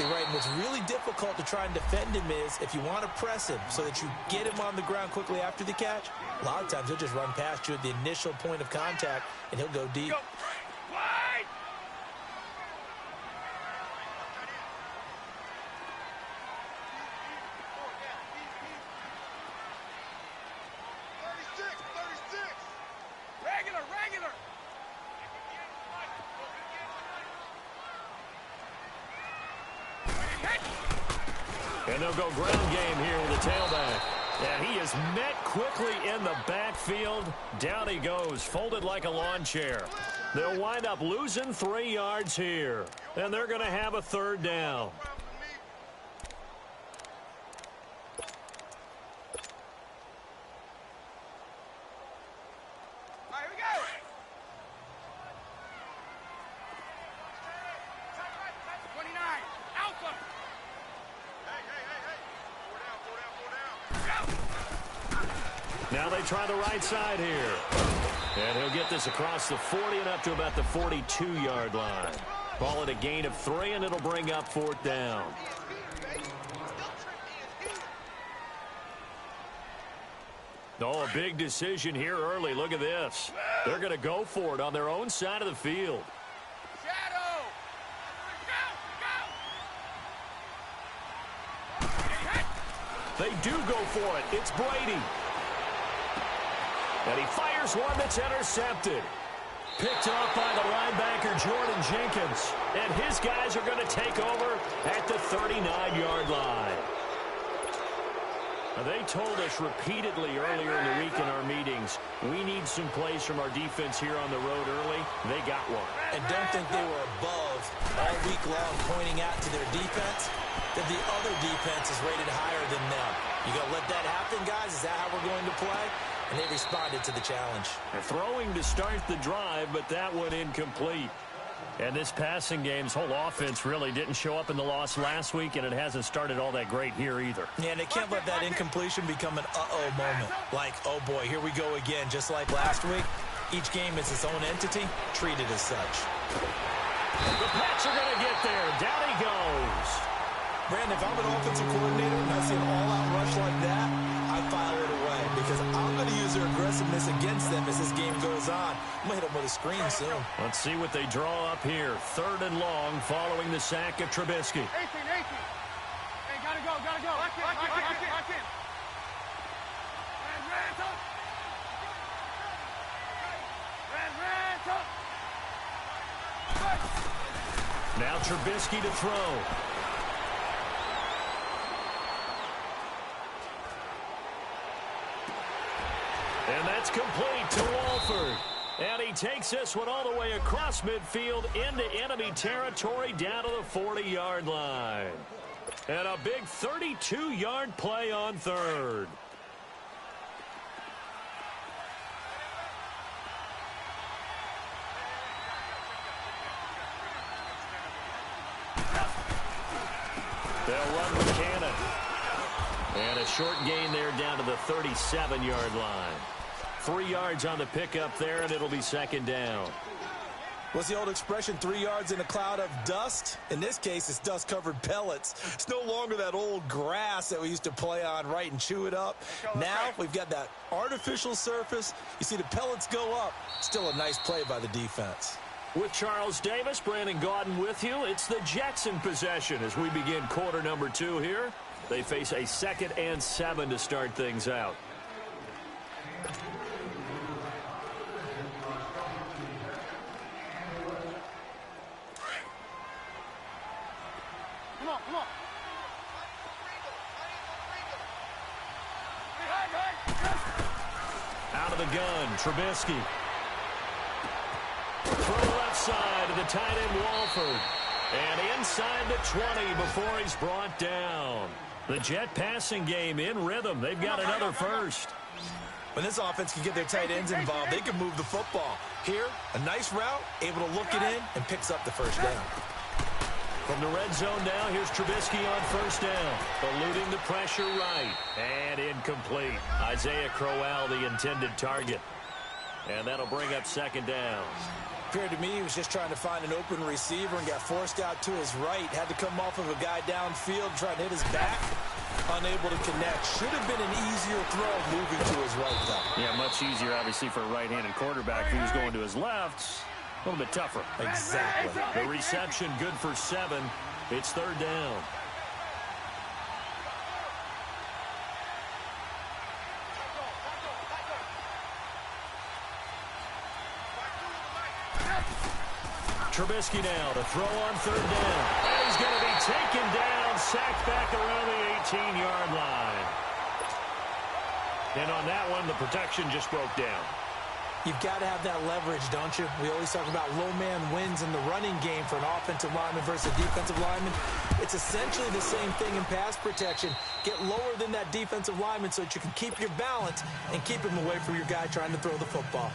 exactly right. And what's really difficult to try and defend him is if you want to press him so that you get him on the ground quickly after the catch, a lot of times he'll just run past you at the initial point of contact, and he'll go deep. And they'll go ground game here with the tailback. And he is met quickly in the backfield. Down he goes, folded like a lawn chair. They'll wind up losing 3 yards here. And they're going to have a third down. Now they try the right side here. And he'll get this across the 40 and up to about the 42-yard line. Call it a gain of 3, and it'll bring up 4th down. Oh, a big decision here early. Look at this. They're going to go for it on their own side of the field. They do go for it. It's Brady. And he fires one that's intercepted. Picked off by the linebacker, Jordan Jenkins. And his guys are going to take over at the 39-yard line. Now, they told us repeatedly earlier in the week in our meetings, we need some plays from our defense here on the road early. They got one. And don't think they were above all week long pointing out to their defense that the other defense is rated higher than them. You going to let that happen, guys? Is that how we're going to play? And they responded to the challenge. They're throwing to start the drive, but that one incomplete. And this passing game's whole offense really didn't show up in the loss last week, and it hasn't started all that great here either. Yeah, and they can't let that incompletion become an uh-oh moment. Like, oh boy, here we go again, just like last week. Each game is its own entity, treated as such. The Pats are going to get there. Down he goes. Brandon, if I'm an offensive coordinator and I see an all-out rush like that, I file it away because I'm going to use their aggressiveness against them as this game goes on. I'm going to hit them with a screen soon. Let's see what they draw up here. 3rd and long following the sack of Trubisky. 18. Hey, gotta go. Lock in. Now Trubisky to throw. And that's complete to Walford. And he takes this one all the way across midfield into enemy territory down to the 40-yard line. And a big 32-yard play on 3rd. They'll run with Cannon. And a short gain there down to the 37-yard line. 3 yards on the pickup there, and it'll be 2nd down. What's the old expression, 3 yards in a cloud of dust? In this case, it's dust-covered pellets. It's no longer that old grass that we used to play on, right, and chew it up. Now we've got that artificial surface. You see the pellets go up. Still a nice play by the defense. With Charles Davis, Brandon Gaudin with you. It's the Jets in possession as we begin quarter number 2 here. They face a 2nd and 7 to start things out. Come on. Out of the gun, Trubisky. Throw left side to the tight end, Walford. And inside the 20 before he's brought down. The Jet passing game in rhythm. They've got another first. When this offense can get their tight ends involved, they can move the football. Here, a nice route, able to look it in, and picks up the first down. From the red zone now, here's Trubisky on 1st down. Eluding the pressure right. And incomplete. Isaiah Crowell, the intended target. And that'll bring up 2nd down. appeared to me he was just trying to find an open receiver and got forced out to his right. Had to come off of a guy downfield trying to hit his back. Unable to connect. Should have been an easier throw moving to his right, though. Yeah, much easier, obviously, for a right-handed quarterback. If he was going to his left, a little bit tougher. Exactly. The reception good for 7. It's 3rd down. Trubisky now to throw on 3rd down. And he's going to be taken down, sacked back around the 18-yard line. And on that one, the protection just broke down. You've got to have that leverage, don't you? We always talk about low man wins in the running game for an offensive lineman versus a defensive lineman. It's essentially the same thing in pass protection. Get lower than that defensive lineman so that you can keep your balance and keep him away from your guy trying to throw the football.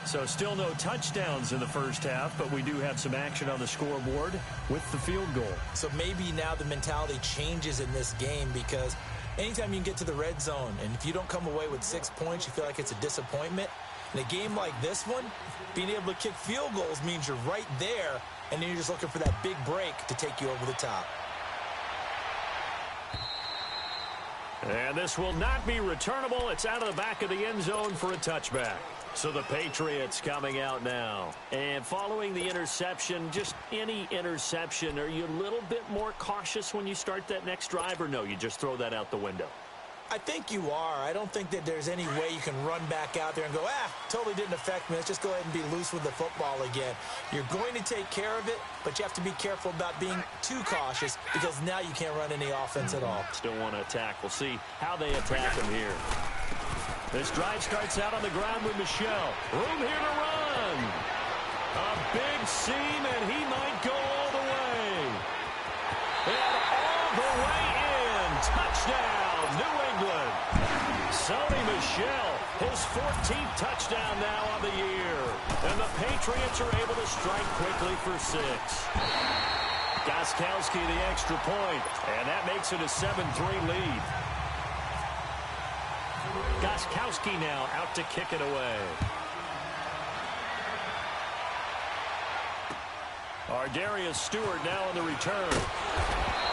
So still no touchdowns in the first half, but we do have some action on the scoreboard with the field goal. So maybe now the mentality changes in this game, because anytime you can get to the red zone, and if you don't come away with 6 points, you feel like it's a disappointment. In a game like this one, being able to kick field goals means you're right there, and then you're just looking for that big break to take you over the top. And this will not be returnable. It's out of the back of the end zone for a touchback. So the Patriots coming out now. And following the interception, just any interception, are you a little bit more cautious when you start that next drive, or no, you just throw that out the window? I think you are. I don't think that there's any way you can run back out there and go, totally didn't affect me. Let's just go ahead and be loose with the football again. You're going to take care of it, but you have to be careful about being too cautious, because now you can't run any offense at all. Still want to attack. We'll see how they attack him here. This drive starts out on the ground with Michel. Room here to run. A big seam, and he might go all the way. And all the way in. Touchdown, New England. Sony Michel, his 14th touchdown now on the year. And the Patriots are able to strike quickly for 6. Gostkowski the extra point, and that makes it a 7-3 lead. Gostkowski now out to kick it away. Ardarius Stewart now on the return.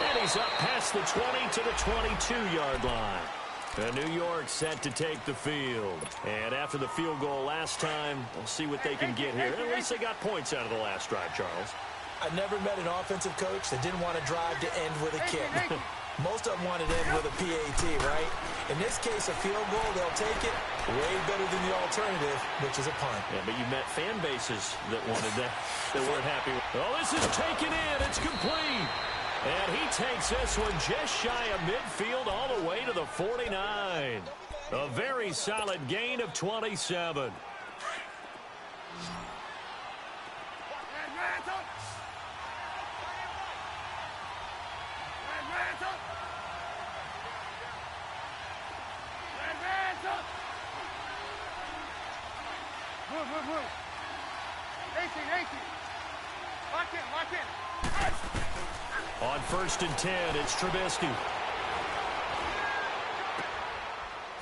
And he's up past the 20 to the 22-yard line. And New York set to take the field. And after the field goal last time, we'll see what they can get here. At least they got points out of the last drive, Charles. I've never met an offensive coach that didn't want to drive to end with a kick. Most of them wanted to end with a PAT, right? In this case, a field goal, they'll take it way better than the alternative, which is a punt. Yeah, but you met fan bases that wanted that, that weren't happy with. Oh, this is taken in. It's complete. And he takes this one just shy of midfield all the way to the 49. A very solid gain of 27. Move. 18. Lock in. On 1st and 10, it's Trubisky.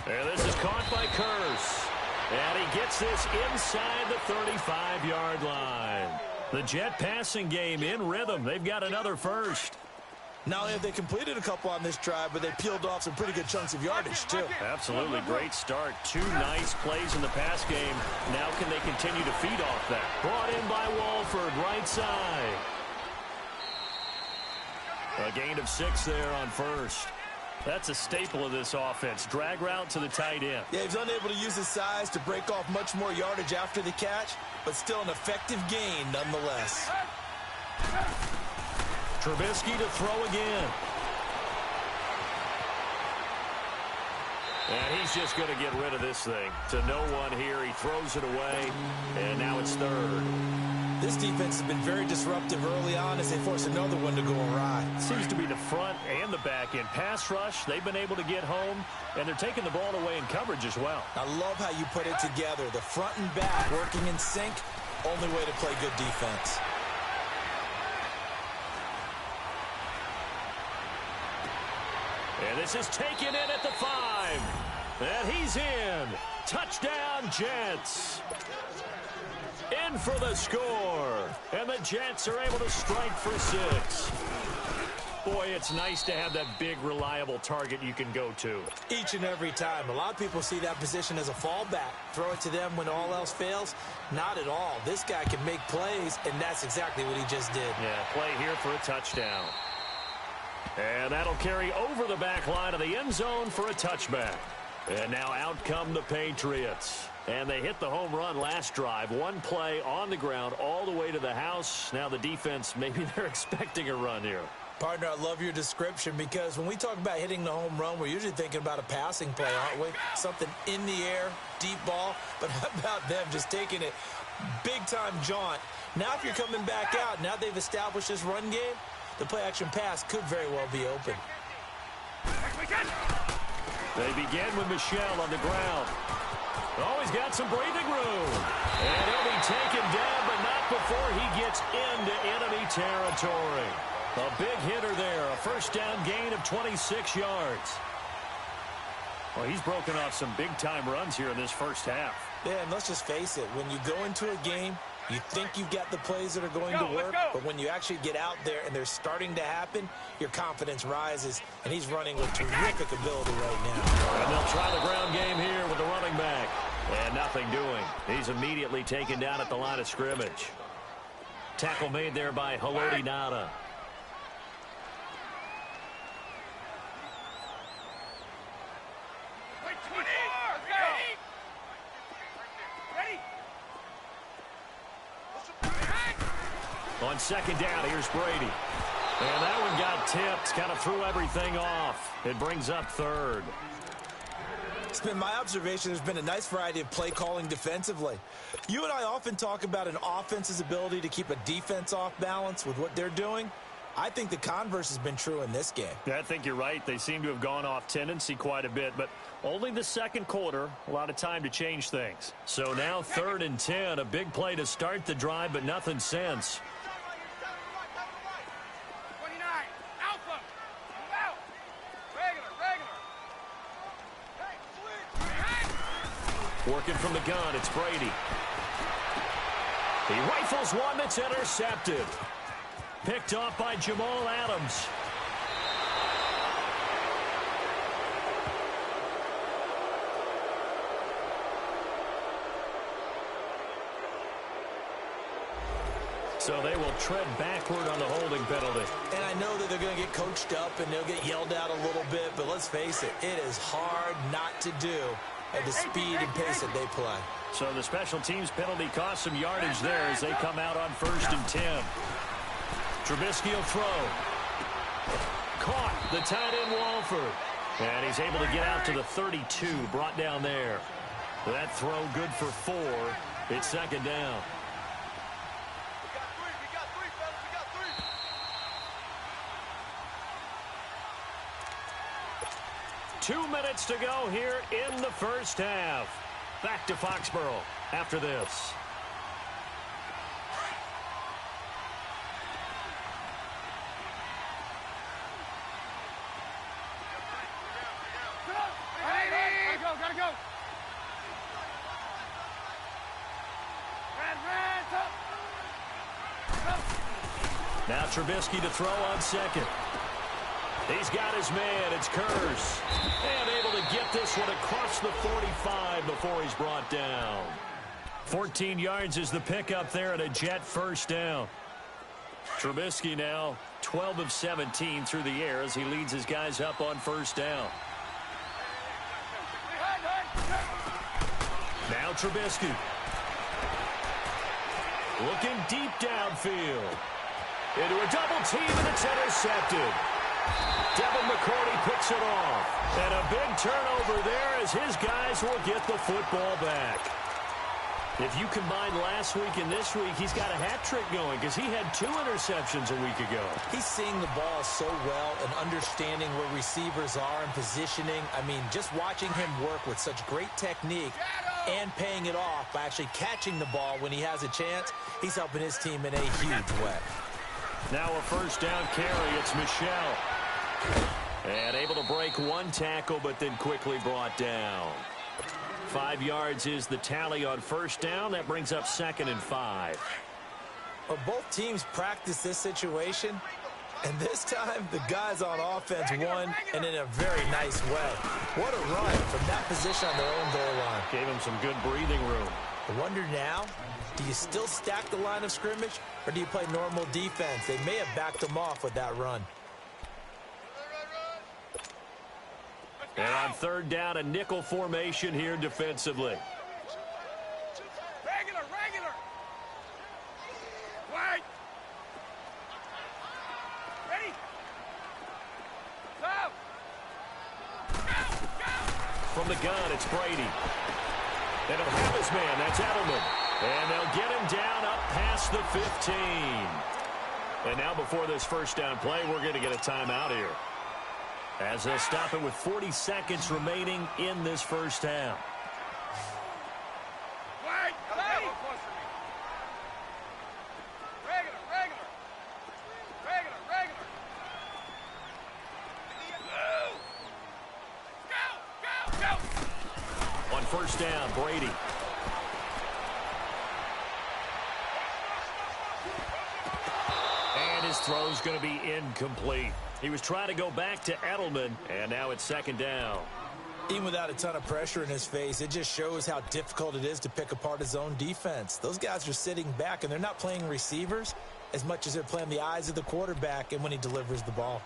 And this is caught by Curse. And he gets this inside the 35-yard line. The Jet passing game in rhythm. They've got another first. Not only have they completed a couple on this drive, but they peeled off some pretty good chunks of yardage, too. Absolutely great start. 2 nice plays in the pass game. Now can they continue to feed off that? Brought in by Walford, right side. A gain of 6 there on 1st. That's a staple of this offense. Drag route to the tight end. Yeah, he's unable to use his size to break off much more yardage after the catch, but still an effective gain nonetheless. Trubisky to throw again. And he's just going to get rid of this thing. To no one here. He throws it away, and now it's 3rd. This defense has been very disruptive early on as they force another one to go awry. Seems to be the front and the back end. Pass rush, they've been able to get home, and they're taking the ball away in coverage as well. I love how you put it together. The front and back working in sync, only way to play good defense. And this is taken in at the 5. And he's in. Touchdown, Jets. In for the score. And the Jets are able to strike for 6. Boy, it's nice to have that big, reliable target you can go to. Each and every time. A lot of people see that position as a fallback. Throw it to them when all else fails. Not at all. This guy can make plays, and that's exactly what he just did. Yeah, play here for a touchdown. And that'll carry over the back line of the end zone for a touchback. And now out come the Patriots. And they hit the home run last drive. One play on the ground all the way to the house. Now the defense, maybe they're expecting a run here. Partner, I love your description because when we talk about hitting the home run, we're usually thinking about a passing play, aren't we? Something in the air, deep ball. But how about them just taking it big-time jaunt? Now if you're coming back out, now they've established this run game, the play-action pass could very well be open. They begin with Michel on the ground. Oh, he's got some breathing room. And he'll be taken down, but not before he gets into enemy territory. A big hitter there, a first down gain of 26 yards. Well, he's broken off some big-time runs here in this first half. Yeah, and let's just face it, when you go into a game, you think you've got the plays that are going to work, but when you actually get out there and they're starting to happen, your confidence rises, and he's running with terrific ability right now. And they'll try the ground game here with the running back. And nothing doing. He's immediately taken down at the line of scrimmage. Tackle made there by Haloti Ngata. On second down, here's Brady. And that one got tipped, kind of threw everything off. It brings up third. It's been my observation there's been a nice variety of play calling defensively. You and I often talk about an offense's ability to keep a defense off balance with what they're doing. I think the converse has been true in this game. Yeah, I think you're right. They seem to have gone off tendency quite a bit, but only the second quarter, a lot of time to change things. So now 3rd and 10, a big play to start the drive, but nothing since. Working from the gun, it's Brady. He rifles one that's intercepted. Picked off by Jamal Adams. So they will tread backward on the holding penalty. And I know that they're going to get coached up and they'll get yelled at a little bit, but let's face it, it is hard not to do at the speed and pace that they play. So the special teams penalty cost some yardage there as they come out on 1st and 10. Trubisky will throw. Caught the tight end Walford. And he's able to get out to the 32, brought down there. That throw good for 4. It's second down. Two minutes to go here in the first half. Back to Foxborough after this. Gotta go. Now Trubisky to throw on second. He's got his man. It's Kurz. And able to get this one across the 45 before he's brought down. 14 yards is the pickup there and a Jet first down. Trubisky now 12 of 17 through the air as he leads his guys up on first down. Now Trubisky. Looking deep downfield. Into a double team and it's intercepted. Devin McCourty picks it off. And a big turnover there as his guys will get the football back. If you combine last week and this week, he's got a hat trick going because he had 2 interceptions a week ago. He's seeing the ball so well and understanding where receivers are and positioning. I mean, just watching him work with such great technique and paying it off by actually catching the ball when he has a chance, he's helping his team in a huge way. Now a first down carry. It's Michel. And able to break one tackle, but then quickly brought down. 5 yards is the tally on first down. That brings up 2nd and 5. Well, both teams practice this situation, and this time the guys on offense won, and in a very nice way. What a run from that position on their own goal line. Gave them some good breathing room. I wonder now, do you still stack the line of scrimmage, or do you play normal defense? They may have backed them off with that run. And on 3rd down, a nickel formation here defensively. Regular. Wait. Ready? Go. From the gun, it's Brady. And he'll have his man. That's Edelman. And they'll get him down up past the 15. And now before this first down play, we're going to get a timeout here, as they'll stop it with 40 seconds remaining in this first half. Wait. Ready? Regular. Go. On first down, Brady. And his throw's going to be incomplete. He was trying to go back to Edelman, and now it's 2nd down. Even without a ton of pressure in his face, it just shows how difficult it is to pick apart his own defense. Those guys are sitting back, and they're not playing receivers as much as they're playing the eyes of the quarterback and when he delivers the ball.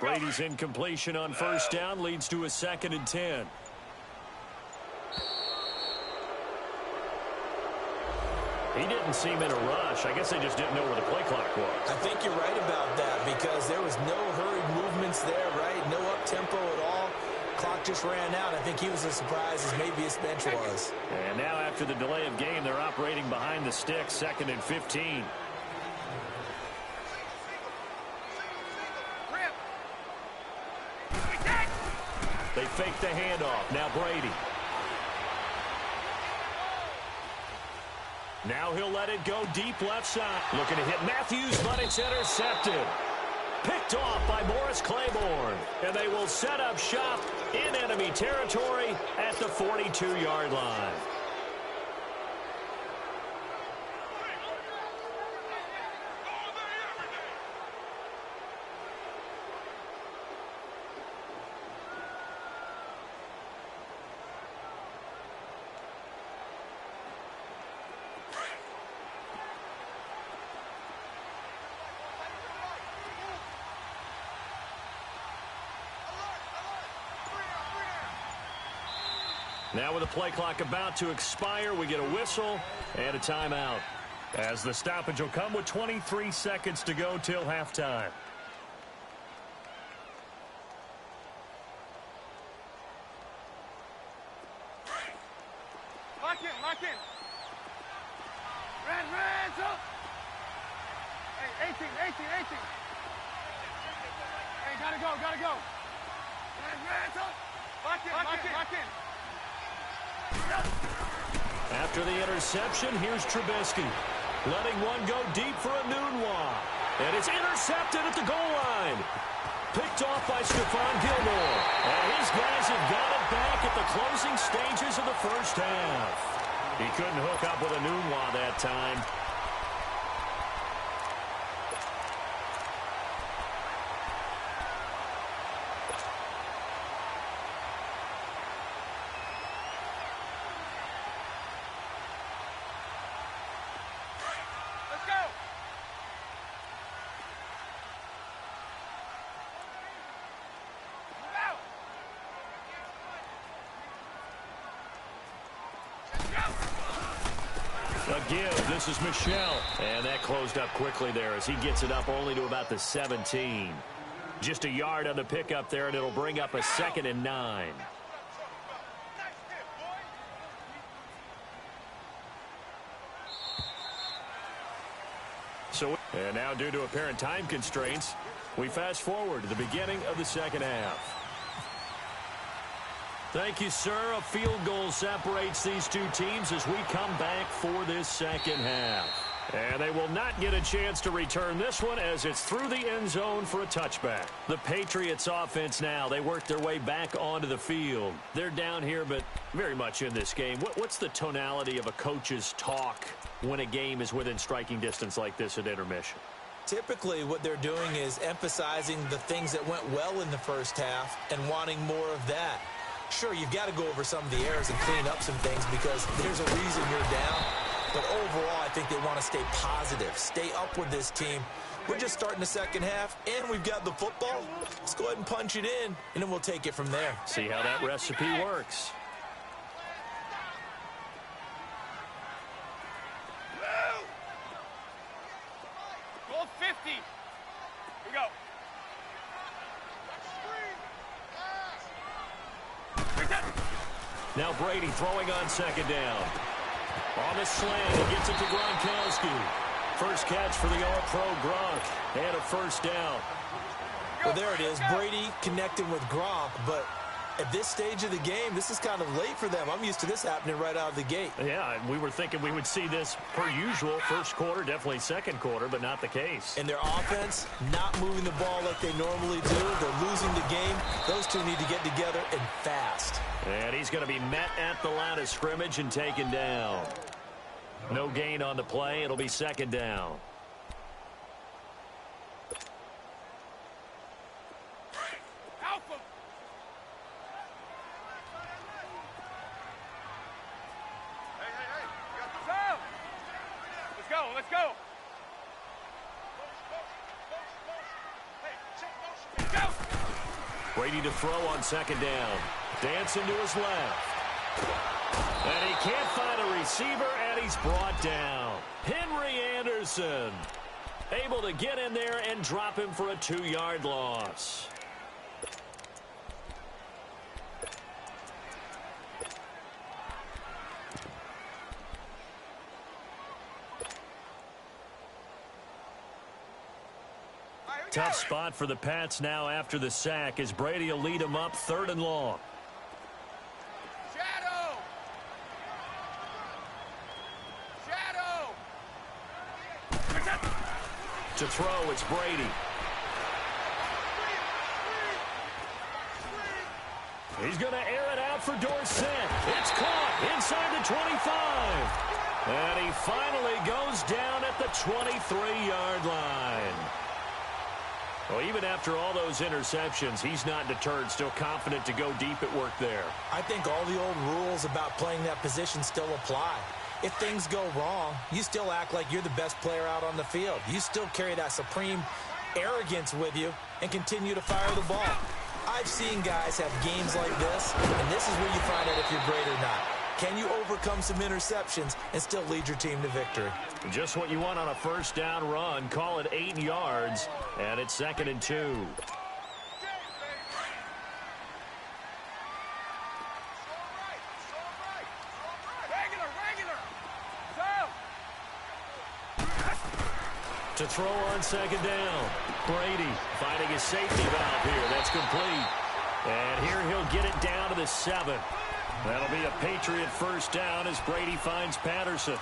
Brady's incompletion on first down leads to a 2nd and 10. He didn't seem in a rush. I guess they just didn't know where the play clock was. I think you're right about that, because there was no hurried movements there, right? No up-tempo at all. Clock just ran out. I think he was as surprised as maybe his bench was. And now after the delay of game, they're operating behind the stick, 2nd and 15. They fake the handoff. Now Brady. Now he'll let it go deep left side. Looking to hit Matthews, but it's intercepted. Picked off by Morris Claiborne. And they will set up shop in enemy territory at the 42-yard line. Now with the play clock about to expire, we get a whistle and a timeout, as the stoppage will come with 23 seconds to go till halftime. Lock in. Red, up. Hey, 18. Hey, gotta go. Red, up. Lock in. After the interception, here's Trubisky, letting one go deep for a Nunwa. And it's intercepted at the goal line. Picked off by Stephon Gilmore. And his guys have got it back at the closing stages of the first half. He couldn't hook up with a Nunwa that time. Give. This is Michelle. And that closed up quickly there as he gets it up only to about the 17. Just a yard on the pickup there, and it'll bring up a 2nd and 9. And now, due to apparent time constraints, we fast forward to the beginning of the second half. Thank you, sir. A field goal separates these two teams as we come back for this second half. And they will not get a chance to return this one as it's through the end zone for a touchback. The Patriots offense now, they work their way back onto the field. They're down here, but very much in this game. What's the tonality of a coach's talk when a game is within striking distance like this at intermission? Typically, what they're doing is emphasizing the things that went well in the first half and wanting more of that. Sure, you've got to go over some of the errors and clean up some things because there's a reason you're down. But overall, I think they want to stay positive, stay up with this team. We're just starting the second half, and we've got the football. Let's go ahead and punch it in, and then we'll take it from there. See how that recipe works. Goal 50. Here we go. Now Brady throwing on second down. On the slant, he gets it to Gronkowski. First catch for the All-Pro Gronk. And a first down. Well, there it is. Brady connecting with Gronk, but at this stage of the game, this is kind of late for them. I'm used to this happening right out of the gate. Yeah, and we were thinking we would see this per usual. First quarter, definitely second quarter, but not the case. And their offense not moving the ball like they normally do. They're losing the game. Those two need to get together and fast. And he's going to be met at the line of scrimmage and taken down. No gain on the play. It'll be second down. Alpha. Hey. Let's go. Let's go. Brady to throw on second down. Dancing to his left. And he can't find a receiver, and he's brought down. Henry Anderson able to get in there and drop him for a 2-yard loss. Tough spot for the Pats now after the sack as Brady will lead them up 3rd and long. To throw, it's Brady. He's going to air it out for Dorsett. It's caught inside the 25. And he finally goes down at the 23-yard line. Well, even after all those interceptions, he's not deterred, still confident to go deep at work there. I think all the old rules about playing that position still apply. If things go wrong, you still act like you're the best player out on the field. You still carry that supreme arrogance with you and continue to fire the ball. I've seen guys have games like this, and this is where you find out if you're great or not. Can you overcome some interceptions and still lead your team to victory? Just what you want on a first down run. Call it 8 yards, and it's 2nd and 2. To throw on second down. Brady finding his safety valve here. That's complete. And here he'll get it down to the 7. That'll be a Patriot first down as Brady finds Patterson.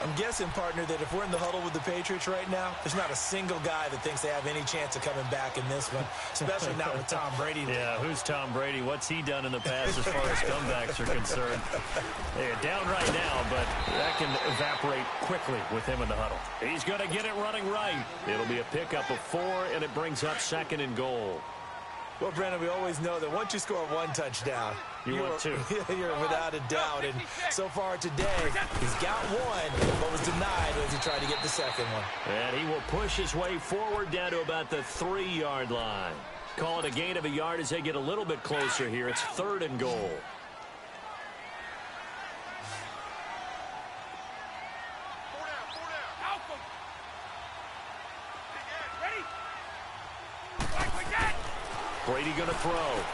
I'm guessing, partner, that if we're in the huddle with the Patriots right now, there's not a single guy that thinks they have any chance of coming back in this one, especially not with Tom Brady. Yeah, who's Tom Brady? What's he done in the past as far as comebacks are concerned? They're down right now, but that can evaporate quickly with him in the huddle. He's going to get it running right. It'll be a pickup of 4, and it brings up 2nd and goal. Well, Brandon, we always know that once you score 1 touchdown, you're without a doubt. And so far today, he's got 1, but was denied as he tried to get the second one. And he will push his way forward down to about the 3-yard line. Call it a gain of a yard as they get a little bit closer here. It's 3rd and goal. Brady going to throw.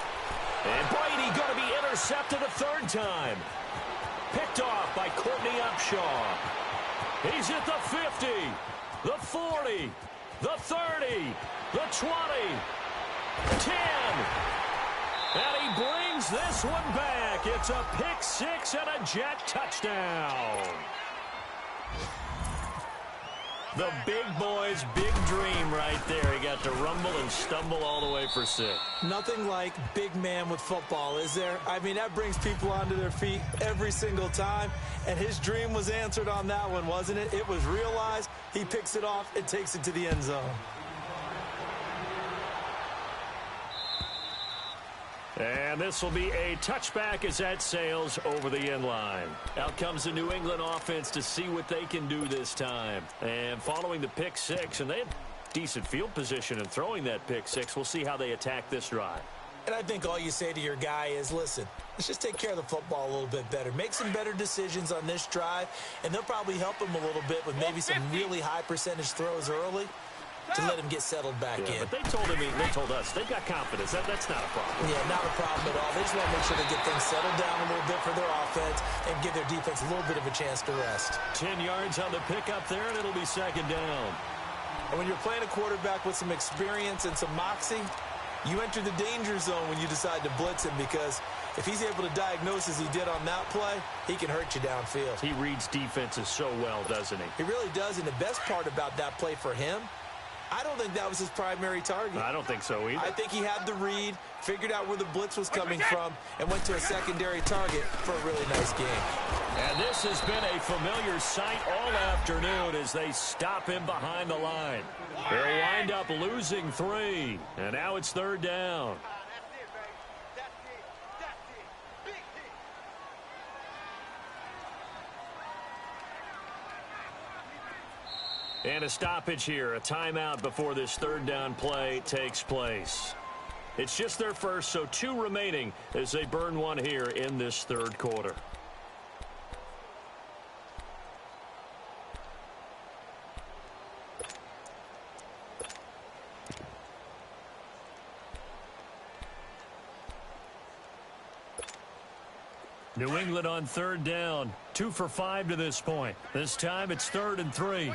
And Brady going to be intercepted a 3rd time. Picked off by Courtney Upshaw. He's at the 50. the 40, the 30, the 20, 10. And he brings this one back. It's a pick six and a Jet touchdown. The big boy's big dream right there. He got to rumble and stumble all the way for six. Nothing like big man with football, is there? I mean, that brings people onto their feet every single time. And his dream was answered on that one, wasn't it? It was realized. He picks it off and takes it to the end zone. And this will be a touchback as that sails over the end line. Out comes the New England offense to see what they can do this time. And following the pick six, and they had decent field position in throwing that pick six. We'll see how they attack this drive. And I think all you say to your guy is, listen, let's just take care of the football a little bit better. Make some better decisions on this drive, and they'll probably help him a little bit with maybe some really high percentage throws early to let him get settled back in. But they told him, they told us, they've got confidence. That's not a problem. Yeah, not a problem at all. They just want to make sure they get things settled down a little bit for their offense and give their defense a little bit of a chance to rest. 10 yards on the pickup there, and it'll be second down. And when you're playing a quarterback with some experience and some moxie, you enter the danger zone when you decide to blitz him, because if he's able to diagnose as he did on that play, he can hurt you downfield. He reads defenses so well, doesn't he? He really does, and the best part about that play for him, I don't think that was his primary target. I don't think so either. I think he had the read, figured out where the blitz was coming from, and went to a secondary target for a really nice game. And this has been a familiar sight all afternoon as they stop him behind the line. They'll wind up losing 3, and now it's third down. And a stoppage here, a timeout before this third down play takes place. It's just their first, so 2 remaining as they burn one here in this third quarter. New England on third down, 2 for 5 to this point. This time it's 3rd and 3.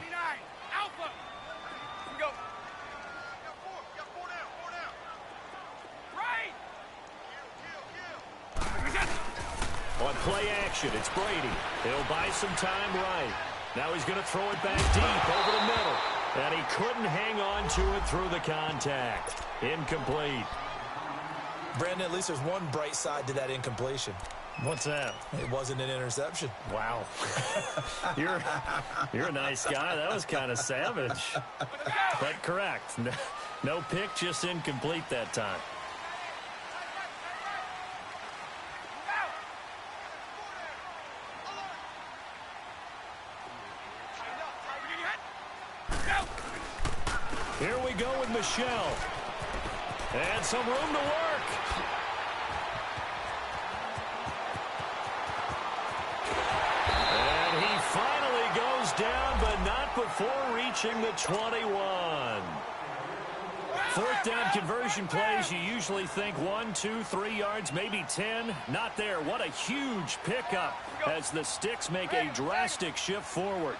On play action, it's Brady. He'll buy some time right. Now he's going to throw it back deep over the middle. And he couldn't hang on to it through the contact. Incomplete. Brandon, at least there's one bright side to that incompletion. What's that? It wasn't an interception. Wow. You're a nice guy. That was kind of savage. But correct. No pick, just incomplete that time. Here we go with Michelle. And some room to work. And he finally goes down, but not before reaching the 21. Fourth down conversion plays, you usually think 1, 2, 3 yards, maybe 10. Not there. What a huge pickup as the Sticks make a drastic shift forward.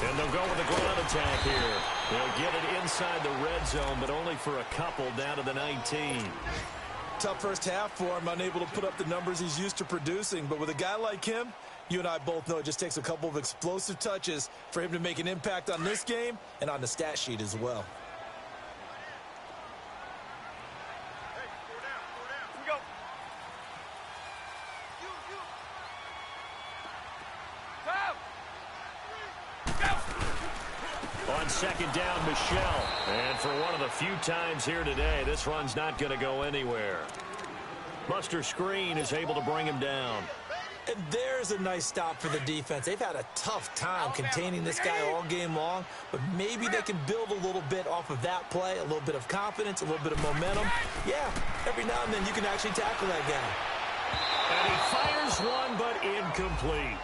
And they'll go with a ground attack here. They'll get it inside the red zone, but only for a couple down to the 19. Tough first half for him, unable to put up the numbers he's used to producing. But with a guy like him, you and I both know it just takes a couple of explosive touches for him to make an impact on this game and on the stat sheet as well. On second down, Michelle. And for one of the few times here today, this run's not going to go anywhere. Buster Screen is able to bring him down. And there's a nice stop for the defense. They've had a tough time containing this guy all game long, but maybe they can build a little bit off of that play, a little bit of confidence, a little bit of momentum. Yeah, every now and then you can actually tackle that guy. And he fires one, but incomplete.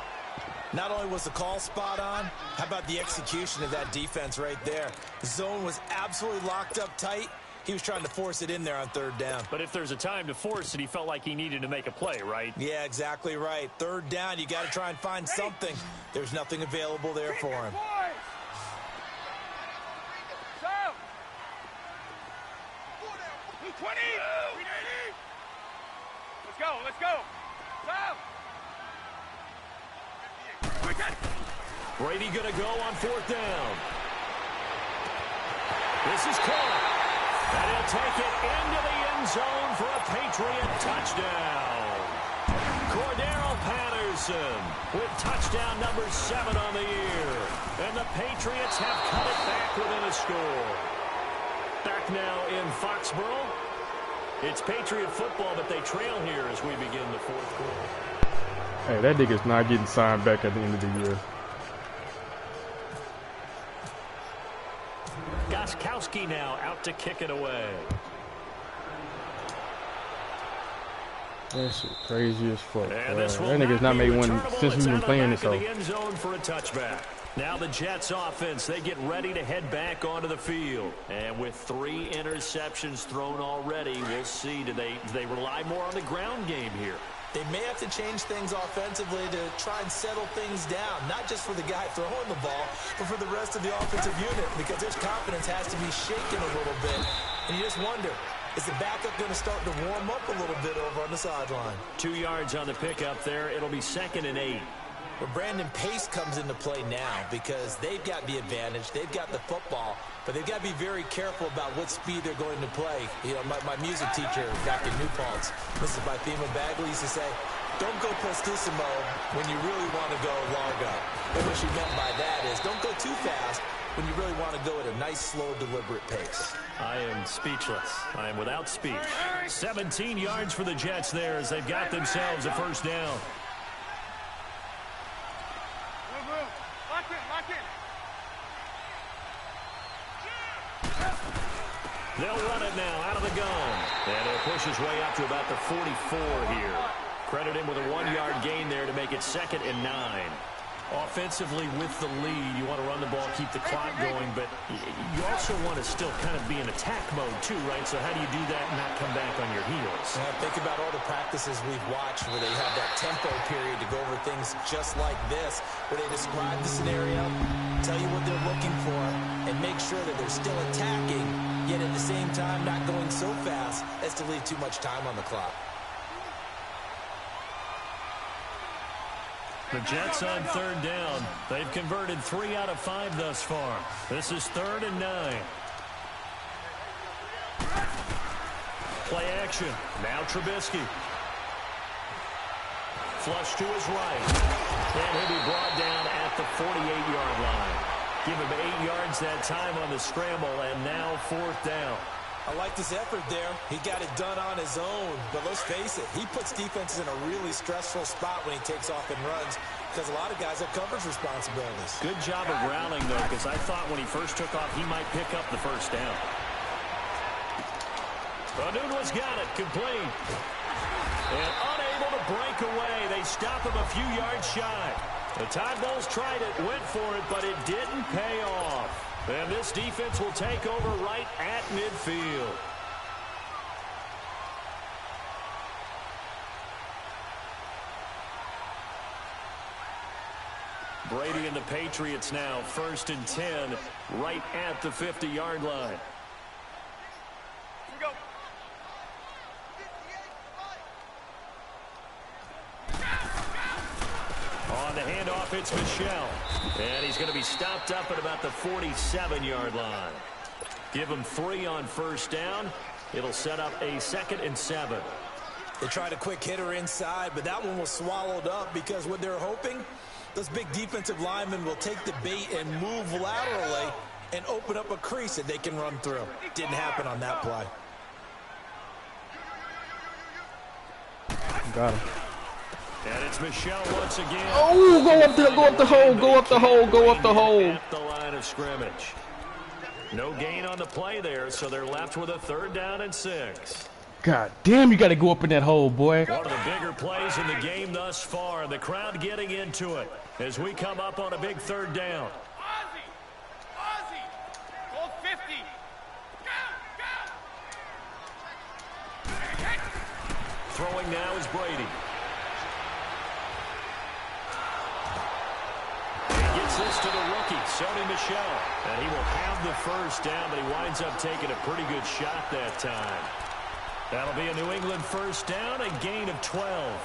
Not only was the call spot on, how about the execution of that defense right there? The zone was absolutely locked up tight, He was trying to force it in there on third down. But if there's a time to force it, he felt like he needed to make a play, right? Yeah, exactly right. Third down, you got to try and find something. There's nothing available there for him. Let's go, let's go. Brady going to go on fourth down. This is caught. And he'll take it into the end zone for a Patriot touchdown. Cordero Patterson with touchdown number 7 on the year. And the Patriots have cut it back within a score. Back now in Foxborough. It's Patriot football, but they trail here as we begin the fourth quarter. Hey, that nigga's not getting signed back at the end of the year. Gostkowski now out to kick it away. That shit crazy as fuck. That nigga's not made one since we've been playing this. The end zone for a touchback. Now the Jets offense, they get ready to head back onto the field. And with 3 interceptions thrown already, we'll see. Do they rely more on the ground game here? They may have to change things offensively to try and settle things down, not just for the guy throwing the ball, but for the rest of the offensive unit, because his confidence has to be shaken a little bit. And you just wonder, is the backup going to start to warm up a little bit over on the sideline? 2 yards on the pickup there. It'll be 2nd and 8. But Brandon Pace comes into play now because they've got the advantage. They've got the football, but they've got to be very careful about what speed they're going to play. You know, my music teacher back in New Paltz, Mrs. Bifema Bagley, used to say, don't go prestissimo when you really want to go largo. And what she meant by that is don't go too fast when you really want to go at a nice, slow, deliberate pace. I am speechless. I am without speech. 17 yards for the Jets there as they've got themselves a first down. They'll run it now out of the gun. And he'll push his way up to about the 44 here. Credit him with a 1-yard gain there to make it 2nd and 9. Offensively with the lead, you want to run the ball, keep the clock going, but you also want to still kind of be in attack mode too, right? So how do you do that and not come back on your heels? Think about all the practices we've watched where they have that tempo period to go over things just like this, where they describe the scenario, tell you what they're looking for, and make sure that they're still attacking, yet at the same time not going so fast as to leave too much time on the clock. The Jets on 3rd down. They've converted 3 out of 5 thus far. This is 3rd and 9. Play action. Now Trubisky. Flush to his right. And he'll be brought down at the 48-yard line. Give him 8 yards that time on the scramble, and now 4th down. I like this effort there. He got it done on his own. But let's face it, he puts defenses in a really stressful spot when he takes off and runs because a lot of guys have coverage responsibilities. Good job of rallying, though, because I thought when he first took off, he might pick up the first down. Anunua's got it, complete. And unable to break away. They stop him a few yards shy. The Tide Bulls tried it, went for it, but it didn't pay off. And this defense will take over right at midfield. Brady and the Patriots now 1st and 10 right at the 50-yard line. On the handoff, it's Michel. And he's going to be stopped up at about the 47-yard line. Give him 3 on first down. It'll set up a 2nd and 7. They tried a quick hitter inside, but that one was swallowed up because what they're hoping, those big defensive linemen will take the bait and move laterally and open up a crease that they can run through. Didn't happen on that play. Got him. And it's Michel once again. Oh, go up the hole, go up the hole, go up the hole. At the line of scrimmage. No gain on the play there, so they're left with a 3rd down and 6. God damn, you got to go up in that hole, boy. One of the bigger plays in the game thus far. The crowd getting into it as we come up on a big 3rd down. Ozzie! Ozzie! Hold 50! Go! Go! Throwing now is Brady. He gets this to the rookie, Sony Michel. And he will have the first down, but he winds up taking a pretty good shot that time. That'll be a New England first down, a gain of 12.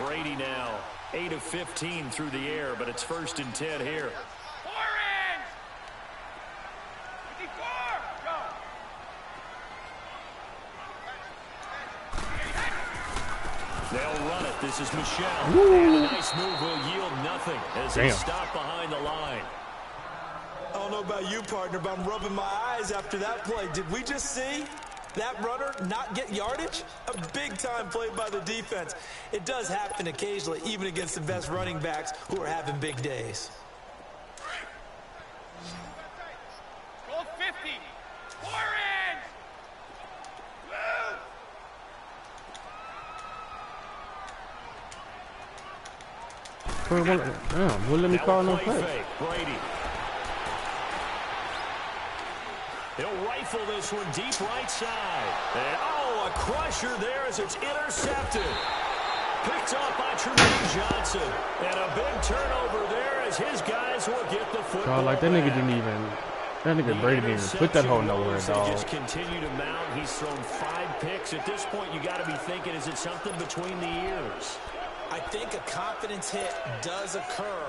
Brady now, 8 of 15 through the air, but it's 1st and 10 here. They'll run it. This is Michel. And a nice move will yield nothing as they stop behind the line. I don't know about you, partner, but I'm rubbing my eyes after that play. Did we just see that runner not get yardage? A big-time play by the defense. It does happen occasionally, even against the best running backs who are having big days. Go 50. 4 in. Damn, wouldn't let me call no play. Brady. He'll rifle this one deep right side. And, oh, a crusher there as it's intercepted. Picked off by Tremaine Johnson. And a big turnover there as his guys will get the football. Like that nigga didn't even, that nigga Brady didn't even put that hole nowhere, dog. Just continue to mount. He's thrown 5 picks. At this point, you got to be thinking, is it something between the ears? I think a confidence hit does occur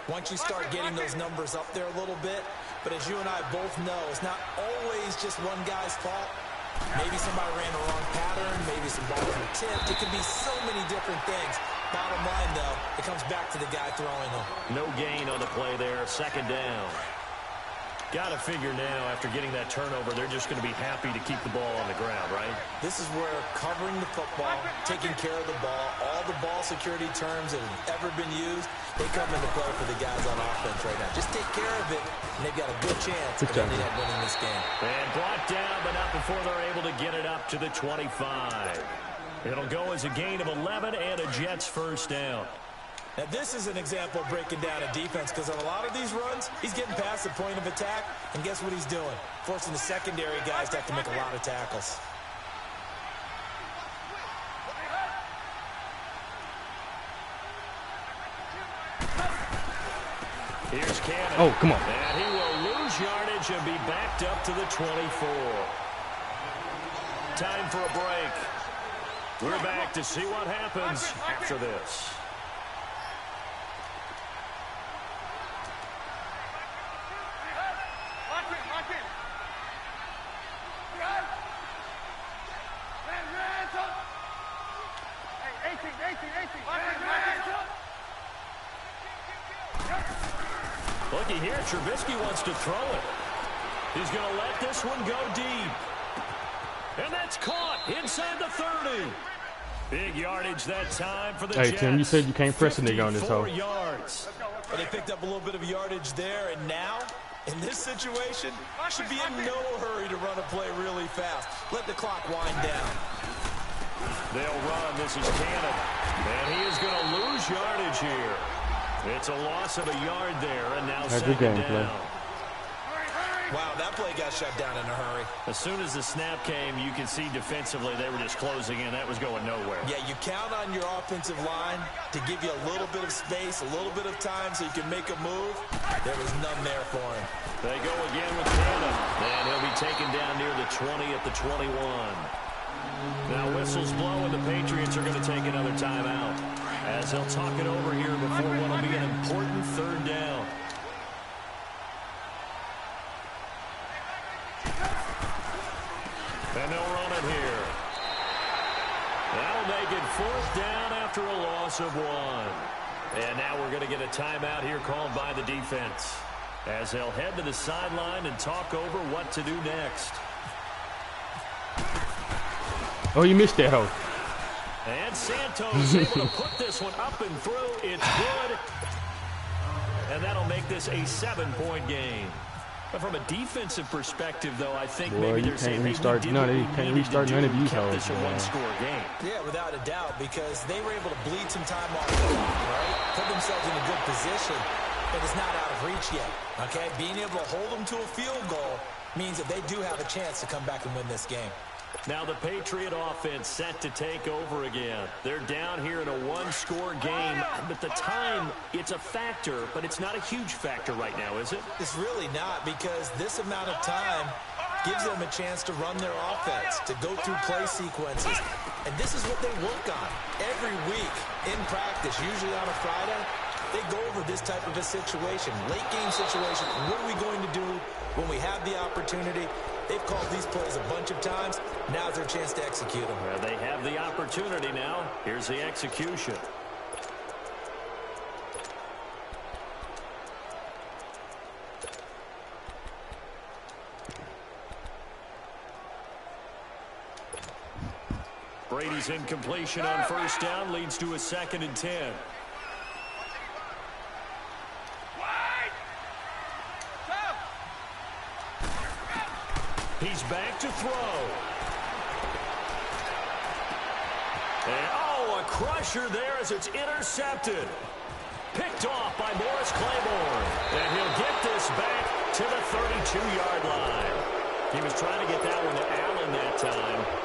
once you start getting those numbers up there a little bit. But as you and I both know, it's not always just one guy's fault. Maybe somebody ran the wrong pattern. Maybe some balls were tipped. It could be so many different things. Bottom line, though, it comes back to the guy throwing them. No gain on the play there. 2nd down. Got to figure now, after getting that turnover, they're just going to be happy to keep the ball on the ground, right? This is where covering the football, taking care of the ball, all the ball security terms that have ever been used, they come into play for the guys on offense right now. Just take care of it, and they've got a good chance of ending up winning this game. And brought down, but not before they're able to get it up to the 25. It'll go as a gain of 11 and a Jets first down. Now, this is an example of breaking down a defense because on a lot of these runs, he's getting past the point of attack, and guess what he's doing? Forcing the secondary guys to have to make a lot of tackles. Here's Cannon. Oh, come on. And he will lose yardage and be backed up to the 24. Time for a break. We're back to see what happens after this. Looky here, Trubisky wants to throw it. He's going to let this one go deep. And that's caught inside the 30. Big yardage that time for the Jets. Hey, Tim, you said you can't press a nigga on this hole. 54 yards. But they picked up a little bit of yardage there, and now, in this situation, should be in no hurry to run a play really fast. Let the clock wind down. They'll run. This is Cannon. And he is going to lose yardage here. It's a loss of a yard there, and now second down. Wow, that play got shut down in a hurry. As soon as the snap came, you could see defensively they were just closing in. That was going nowhere. Yeah, you count on your offensive line to give you a little bit of space, a little bit of time so you can make a move. There was none there for him. They go again with Cannon, and he'll be taken down near the 20 at the 21. Now whistles blow, and the Patriots are going to take another timeout as they'll talk it over here before what will be an important 3rd down. And they'll run it here. That'll make it 4th down after a loss of 1. And now we're going to get a timeout here called by the defense as they'll head to the sideline and talk over what to do next. Oh, you missed that hoe. And Santos able to put this one up and through. It's good. And that'll make this a 7-point game. But from a defensive perspective, though, I think Boy, maybe you they're saying, can't restart. No, they can't restart none of these kept hoes, this a man. one-score game. Yeah, without a doubt, because they were able to bleed some time off the clock, right? Put themselves in a good position, but it's not out of reach yet, okay? Being able to hold them to a field goal means that they do have a chance to come back and win this game. Now the Patriot offense set to take over again. They're down here in a one-score game, but the time, it's a factor, but it's not a huge factor right now, is it? It's really not, because this amount of time gives them a chance to run their offense, to go through play sequences. And this is what they work on every week in practice, usually on a Friday. They go over this type of a situation, late game situation. What are we going to do when we have the opportunity? They've called these plays a bunch of times. Now's their chance to execute them. Well, they have the opportunity now. Here's the execution. Brady's incompletion on first down leads to a 2nd and 10. He's back to throw. And, oh, a crusher there as it's intercepted. Picked off by Morris Claiborne. And he'll get this back to the 32-yard line. He was trying to get that one to Allen that time.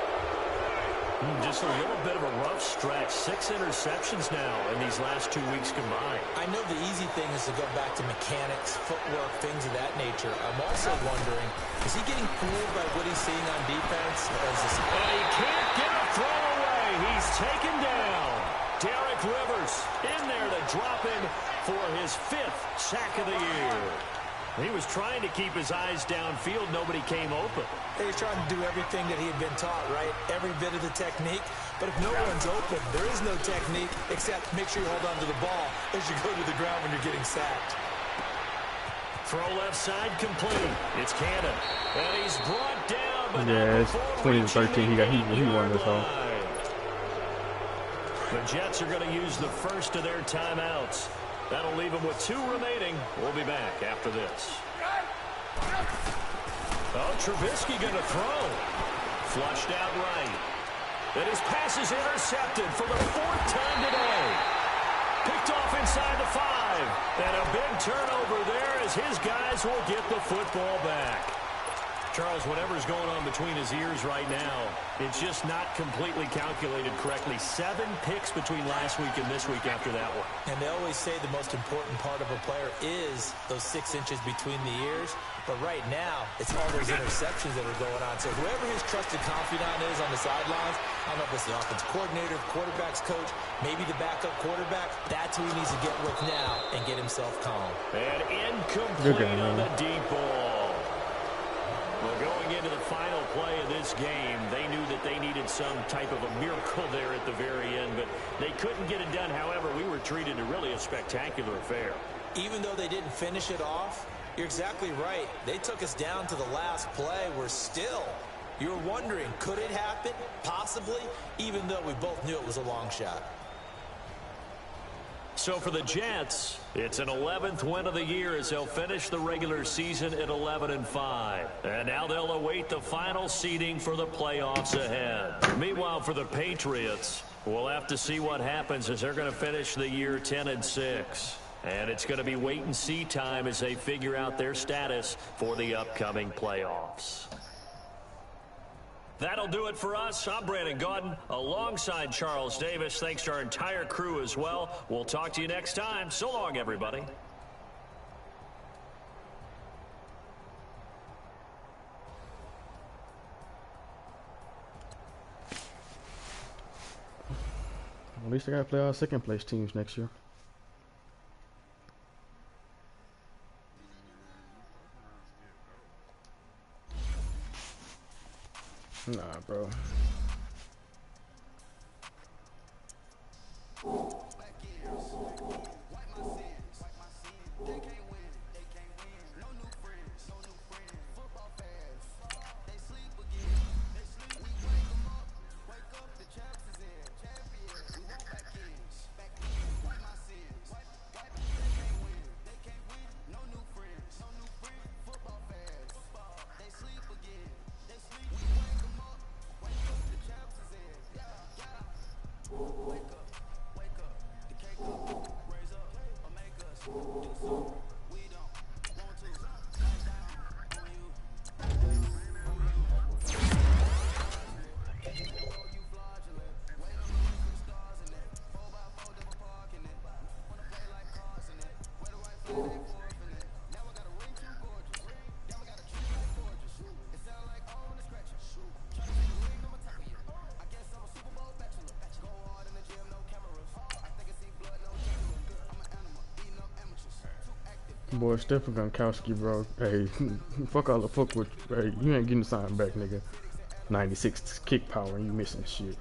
Just a little bit of a rough stretch. 6 interceptions now in these last 2 weeks combined. I know the easy thing is to go back to mechanics, footwork, things of that nature. I'm also wondering, is he getting fooled by what he's seeing on defense? And he can't get a throw away. He's taken down. Derek Rivers in there to drop him for his 5th sack of the year. He was trying to keep his eyes downfield. Nobody came open. He's trying to do everything that he had been taught, right? Every bit of the technique. But if no one's open, there is no technique except make sure you hold on to the ball as you go to the ground when you're getting sacked. Throw left side complete. It's Cannon. And he's brought down. But yeah, it's 20-13. He won this all. The Jets are going to use the first of their timeouts. That'll leave them with 2 remaining. We'll be back after this. Oh, Trubisky going to throw. Flushed out right. And his pass is intercepted for the 4th time today. Picked off inside the 5. And a big turnover there as his guys will get the football back. Charles, whatever's going on between his ears right now, it's just not completely calculated correctly. 7 picks between last week and this week after that one. And they always say the most important part of a player is those 6 inches between the ears. But right now, it's all those interceptions that are going on. So whoever his trusted confidant is on the sidelines, I don't know if it's the offensive coordinator, quarterback's coach, maybe the backup quarterback, that's who he needs to get with now and get himself calm. And incomplete on the deep ball. Well, going into the final play of this game, they knew that they needed some type of a miracle there at the very end, but they couldn't get it done. However, we were treated to really a spectacular affair. Even though they didn't finish it off, you're exactly right. They took us down to the last play. You're wondering, could it happen? Possibly, even though we both knew it was a long shot. So for the Jets, it's an 11th win of the year as they'll finish the regular season at 11-5. And now they'll await the final seeding for the playoffs ahead. Meanwhile, for the Patriots, we'll have to see what happens as they're going to finish the year 10-6. And it's going to be wait-and-see time as they figure out their status for the upcoming playoffs. That'll do it for us. I'm Brandon Gaudin alongside Charles Davis. Thanks to our entire crew as well. We'll talk to you next time. So long, everybody. At least I gotta play our 2nd place teams next year. Nah, bro. Boy, Stephen Gronkowski, bro. Hey, fuck all the fuck with. Hey, you ain't getting something back, nigga. 96 kick power and you missing shit.